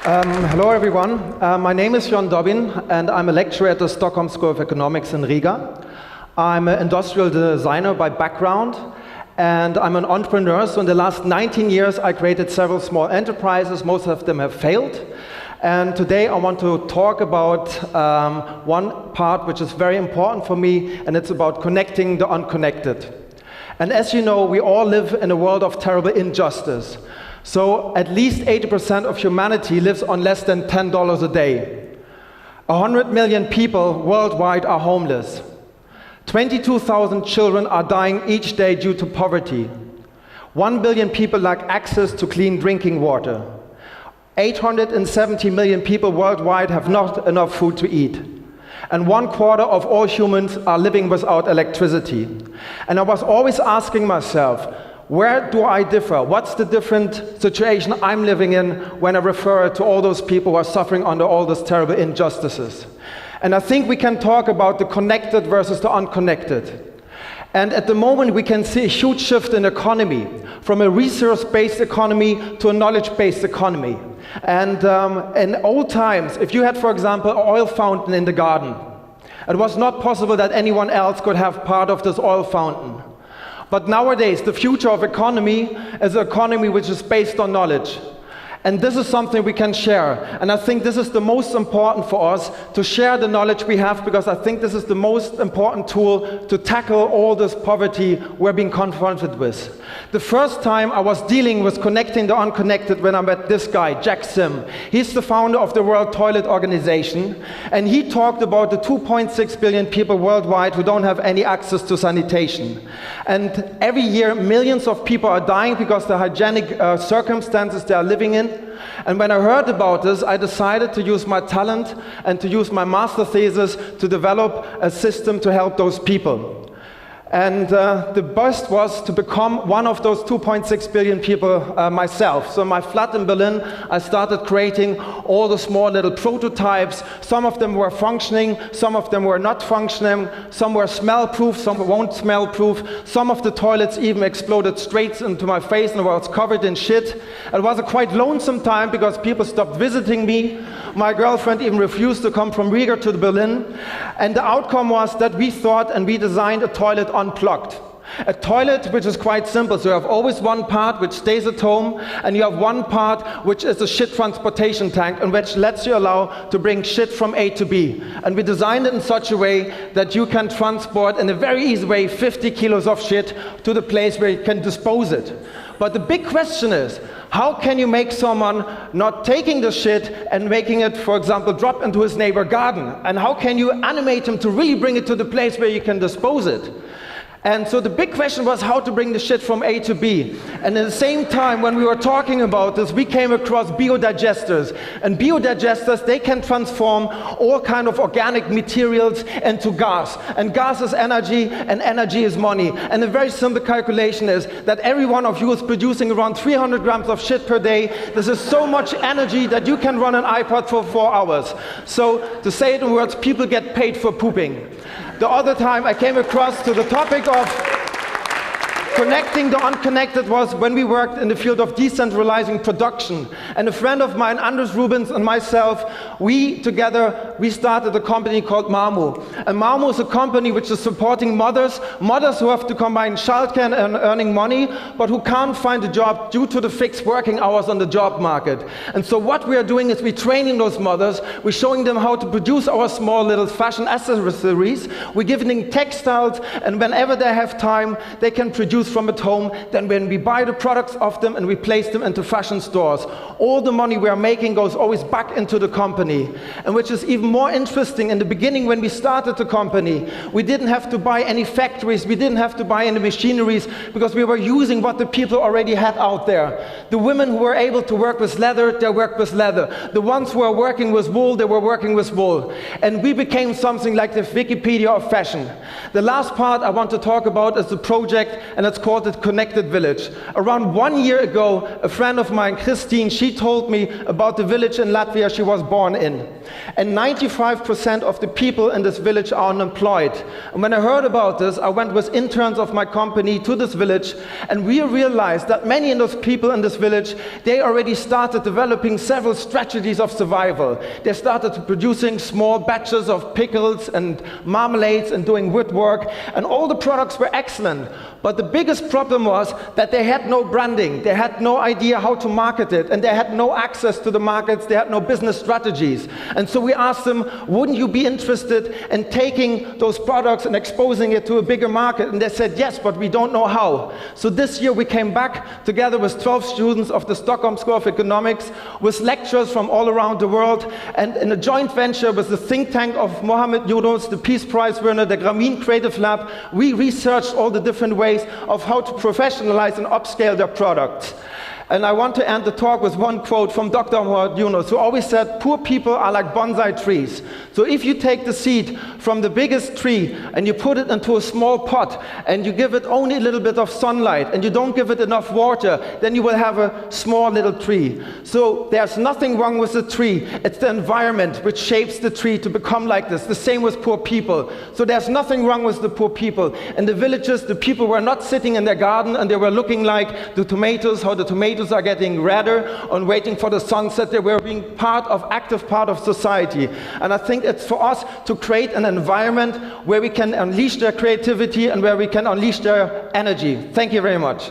Hello everyone, my name is Jon Dobbin and I'm a lecturer at the Stockholm School of Economics in Riga. I'm an industrial designer by background and I'm an entrepreneur, so in the last 19 years I created several small enterprises, most of them have failed. And today I want to talk about one part which is very important for me, and it's about connecting the unconnected. And as you know, we all live in a world of terrible injustice. So at least 80% of humanity lives on less than $10 a day. 100 million people worldwide are homeless. 22,000 children are dying each day due to poverty. 1 billion people lack access to clean drinking water. 870 million people worldwide have not enough food to eat. And 1/4 of all humans are living without electricity. And I was always asking myself, where do I differ? What's the different situation I'm living in when I refer to all those people who are suffering under all those terrible injustices? And I think we can talk about the connected versus the unconnected. And at the moment we can see a huge shift in economy, from a resource-based economy to a knowledge-based economy. And in old times, if you had, for example, an oil fountain in the garden, it was not possible that anyone else could have part of this oil fountain. But nowadays, the future of economy is an economy which is based on knowledge. And this is something we can share. And I think this is the most important for us, to share the knowledge we have, because I think this is the most important tool to tackle all this poverty we're being confronted with. The first time I was dealing with connecting the unconnected when I met this guy, Jack Sim. He's the founder of the World Toilet Organization, and he talked about the 2.6 billion people worldwide who don't have any access to sanitation. And every year, millions of people are dying because of the hygienic circumstances they are living in. And when I heard about this, I decided to use my talent and to use my master thesis to develop a system to help those people. And the best was to become one of those 2.6 billion people myself. So in my flat in Berlin, I started creating all the small little prototypes. Some of them were functioning, some of them were not functioning, some were smell-proof, some won't smell-proof. Some of the toilets even exploded straight into my face and I was covered in shit. It was a quite lonesome time because people stopped visiting me. My girlfriend even refused to come from Riga to Berlin. And the outcome was that we thought and we designed a toilet unplugged. A toilet which is quite simple, so you have always one part which stays at home, and you have one part which is a shit transportation tank, and which lets you allow to bring shit from A to B. And we designed it in such a way that you can transport in a very easy way 50 kilos of shit to the place where you can dispose it. But the big question is, how can you make someone not taking the shit and making it, for example, drop into his neighbor's garden? And how can you animate him to really bring it to the place where you can dispose it? And so the big question was how to bring the shit from A to B. And at the same time, when we were talking about this, we came across biodigesters. And biodigesters, they can transform all kind of organic materials into gas. And gas is energy, and energy is money. And a very simple calculation is that every one of you is producing around 300 grams of shit per day. This is so much energy that you can run an iPod for 4 hours. So to say it in words, people get paid for pooping. The other time I came across to the topic of connecting the unconnected was when we worked in the field of decentralizing production. And a friend of mine, Anders Rubens, and myself, we started a company called Marmo. And Marmo is a company which is supporting mothers who have to combine childcare and earning money, but who can't find a job due to the fixed working hours on the job market. And so what we are doing is we're training those mothers, we're showing them how to produce our small little fashion accessories, we're giving them textiles, and whenever they have time, they can produce from at home. Then when we buy the products of them and we place them into fashion stores, all the money we are making goes always back into the company. And which is even more interesting, in the beginning when we started the company, we didn't have to buy any factories, we didn't have to buy any machineries, because we were using what the people already had out there. The women who were able to work with leather, they worked with leather. The ones who were working with wool, they were working with wool. And we became something like the Wikipedia of fashion. The last part I want to talk about is the project, and it's let's call it Connected Village. Around 1 year ago, a friend of mine, Christine, she told me about the village in Latvia she was born in. And 95% of the people in this village are unemployed. And when I heard about this, I went with interns of my company to this village, and we realized that many of those people in this village, they already started developing several strategies of survival. They started producing small batches of pickles and marmalades and doing woodwork, and all the products were excellent. But the biggest problem was that they had no branding, they had no idea how to market it, and they had no access to the markets, they had no business strategies. And so we asked them, wouldn't you be interested in taking those products and exposing it to a bigger market? And they said, yes, but we don't know how. So this year we came back together with 12 students of the Stockholm School of Economics, with lecturers from all around the world, and in a joint venture with the think tank of Mohamed Yunus, the Peace Prize winner, the Grameen Creative Lab, we researched all the different ways of how to professionalize and upscale their products. And I want to end the talk with one quote from Dr. Mohamed Yunus, who always said, poor people are like bonsai trees. So if you take the seed from the biggest tree and you put it into a small pot and you give it only a little bit of sunlight and you don't give it enough water, then you will have a small little tree. So there's nothing wrong with the tree. It's the environment which shapes the tree to become like this. The same with poor people. So there's nothing wrong with the poor people. In the villages, the people were not sitting in their garden and they were looking like the tomatoes, how the tomatoes are getting redder and waiting for the sunset. They were being active part of society. And I think it's for us to create an environment where we can unleash their creativity and where we can unleash their energy. Thank you very much.